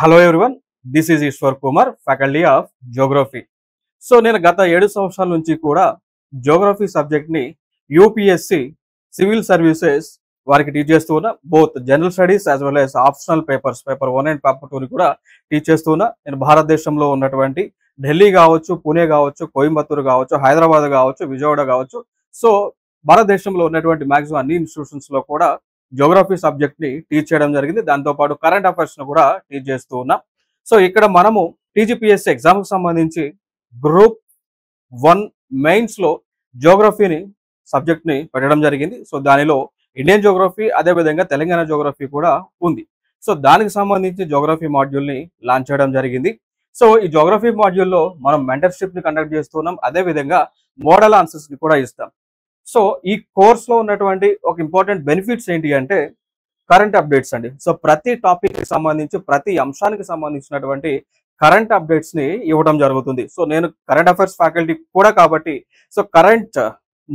Hello everyone, this is Ishwar Kumar, faculty of geography. So నేను గత 7 సంవత్సరాల నుంచి కూడా జియోగ్రఫీ సబ్జెక్ట్ని యూపీఎస్సి సివిల్ సర్వీసెస్ వారికి టీచ్ చేస్తూ ఉన్నా. Both general studies as well as optional papers, paper 1 and paper 2ని కూడా టీచ్ చేస్తూ ఉన్నా. నేను భారతదేశంలో ఉన్నటువంటి ఢిల్లీ కావచ్చు, పూణే కావచ్చు, కోయంబత్తూరు కావచ్చు, హైదరాబాద్ కావచ్చు, విజయవాడ కావచ్చు, సో భారతదేశంలో ఉన్నటువంటి మ్యాక్సిమం అన్ని ఇన్స్టిట్యూషన్స్లో కూడా జియోగ్రఫీ సబ్జెక్ట్ని టీచ్ చేయడం జరిగింది. దాంతోపాటు కరెంట్ అఫైర్స్ను కూడా టీచ్ చేస్తూ ఉన్నాం. సో ఇక్కడ మనము టీజీపీఎస్సీ ఎగ్జామ్కి సంబంధించి గ్రూప్ 1 మెయిన్స్లో జియోగ్రఫీని సబ్జెక్ట్ని పెట్టడం జరిగింది. సో దానిలో ఇండియన్ జియోగ్రఫీ, అదేవిధంగా తెలంగాణ జియోగ్రఫీ కూడా ఉంది. సో దానికి సంబంధించి జియోగ్రఫీ మాడ్యూల్ని లాంచ్ చేయడం జరిగింది. సో ఈ జియోగ్రఫీ మాడ్యూల్లో మనం మెంటర్షిప్ని కండక్ట్ చేస్తున్నాం, అదేవిధంగా మోడల్ ఆన్సర్స్ని కూడా ఇస్తాం. సో ఈ కోర్స్లో ఉన్నటువంటి ఒక ఇంపార్టెంట్ బెనిఫిట్స్ ఏంటి అంటే కరెంట్ అప్డేట్స్ అండి. సో ప్రతి టాపిక్కి సంబంధించి, ప్రతి అంశానికి సంబంధించినటువంటి కరెంట్ అప్డేట్స్ని ఇవ్వడం జరుగుతుంది. సో నేను కరెంట్ అఫైర్స్ ఫ్యాకల్టీ కూడా కాబట్టి, సో కరెంట్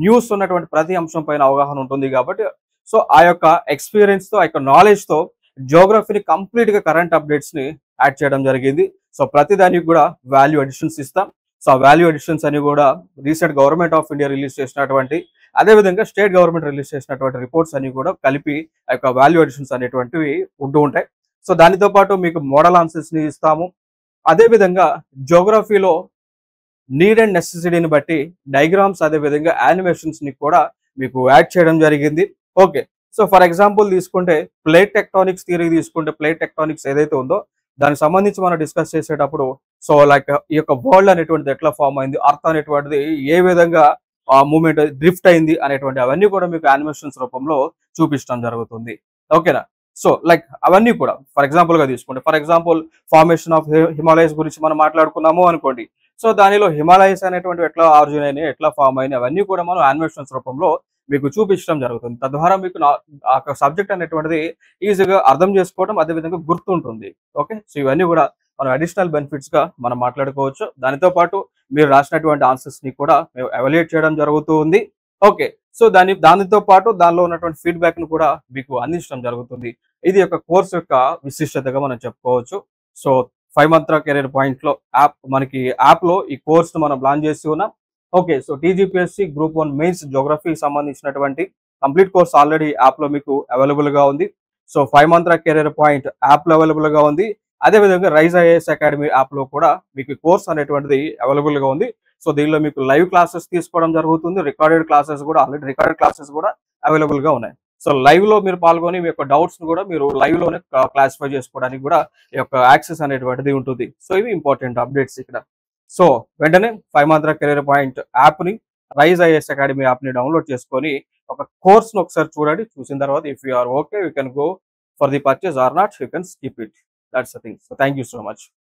న్యూస్ ఉన్నటువంటి ప్రతి అంశం పైన అవగాహన ఉంటుంది కాబట్టి, సో ఆ యొక్క ఎక్స్పీరియన్స్తో, ఆ యొక్క నాలెడ్జ్తో జియోగ్రఫీని కంప్లీట్గా కరెంట్ అప్డేట్స్ని యాడ్ చేయడం జరిగింది. సో ప్రతి దానికి కూడా వాల్యూ అడిషన్స్ ఇస్తాం. సో ఆ వాల్యూ అడిషన్స్ అని కూడా recent government of India release చేసినటువంటి, అదేవిధంగా స్టేట్ గవర్నమెంట్ రిలీజ్ చేసినటువంటి రిపోర్ట్స్ అన్ని కూడా కలిపి ఆ యొక్క వాల్యూ అడిషన్స్ అనేటువంటివి ఉంటూ ఉంటాయి. సో దానితో పాటు మీకు మోడల్ ఆన్సర్స్ని ఇస్తాము. అదేవిధంగా జియోగ్రఫీలో నీడ్ అండ్ నెసెసిటీని బట్టి డయాగ్రామ్స్, అదేవిధంగా యానిమేషన్స్ని కూడా మీకు యాడ్ చేయడం జరిగింది. ఓకే, సో ఫర్ ఎగ్జాంపుల్ తీసుకుంటే ప్లేట్ టెక్టానిక్స్ థియరీ తీసుకుంటే, ప్లేట్ టెక్టానిక్స్ ఏదైతే ఉందో దానికి సంబంధించి మనం డిస్కస్ చేసేటప్పుడు, సో లైక్ ఈ యొక్క వరల్డ్ అనేటువంటిది ఎట్లా ఫామ్ అయింది, అర్త్ అనేటువంటిది ఏ విధంగా మూమెంట్ డ్రిఫ్ట్ అయింది అనేటువంటి అవన్నీ కూడా మీకు యానిమేషన్స్ రూపంలో చూపించడం జరుగుతుంది. ఓకేనా? సో లైక్ అవన్నీ కూడా ఫర్ ఎగ్జాంపుల్గా తీసుకుంటే, for example formation of Himalayas గురించి మనం మాట్లాడుకున్నాము అనుకోండి. సో దానిలో హిమాలయస్ అనేటువంటి ఎట్లా ఆరిజిన్ అయినాయి, ఎట్లా ఫామ్ అయినాయి, అవన్నీ కూడా మనం యానిమేషన్స్ రూపంలో మీకు చూపించడం జరుగుతుంది. తద్వారా మీకు ఆ సబ్జెక్ట్ అనేటువంటిది ఈజీగా అర్థం చేసుకోవడం, అదేవిధంగా గుర్తుంటుంది. ఓకే, సో ఇవన్నీ కూడా మనం అడిషనల్ బెనిఫిట్స్గా మనం మాట్లాడుకోవచ్చు. దానితో పాటు మీరు రాసినటువంటి ఆన్సర్స్ని కూడా మేము ఎవాల్యుయేట్ చేయడం జరుగుతూ ఉంది. ఓకే, సో దానితో పాటు దానిలో ఉన్నటువంటి ఫీడ్బ్యాక్ను కూడా మీకు అందించడం జరుగుతుంది. ఇది ఒక కోర్స్ యొక్క విశిష్టతగా మనం చెప్పుకోవచ్చు. సో 5 మంత్ర కెరీర్ పాయింట్లో మనకి యాప్లో ఈ కోర్స్ను మనం లాంచ్ చేసి ఉన్నాం. Okay, so TGPSC group 1 mains జియోగ్రఫీకి సంబంధించినటువంటి కంప్లీట్ కోర్స్ ఆల్రెడీ యాప్లో మీకు అవైలబుల్గా ఉంది. సో 5 మంత్ర కెరీర్ పాయింట్ యాప్లో అవైలబుల్గా ఉంది. అదేవిధంగా రైజ్ ఐఏఎస్ అకాడమీ యాప్లో కూడా మీకు కోర్స్ అనేటువంటిది అవైలబుల్గా ఉంది. సో దీనిలో మీకు లైవ్ క్లాసెస్ తీసుకోవడం జరుగుతుంది. రికార్డెడ్ క్లాసెస్ కూడా, ఆల్రెడీ రికార్డెడ్ క్లాసెస్ కూడా అవైలబుల్గా ఉన్నాయి. సో లైవ్లో మీరు పాల్గొని మీ యొక్క డౌట్స్ని కూడా మీరు లైవ్లోనే క్లాసిఫై చేసుకోవడానికి కూడా ఈ యొక్క యాక్సెస్ అనేటువంటిది ఉంటుంది. సో ఇవి ఇంపార్టెంట్ అప్డేట్స్ ఇక్కడ. సో వెంటనే 5 మంత్ర కెరీర్ పాయింట్ యాప్ని, రైజ్ ఐఏఎస్ అకాడమీ యాప్ని డౌన్లోడ్ చేసుకొని ఒక కోర్స్ను ఒకసారి చూడండి. చూసిన తర్వాత if you are okay, you can go for the purchase or not, you can skip it. That's the thing. So thank you so much.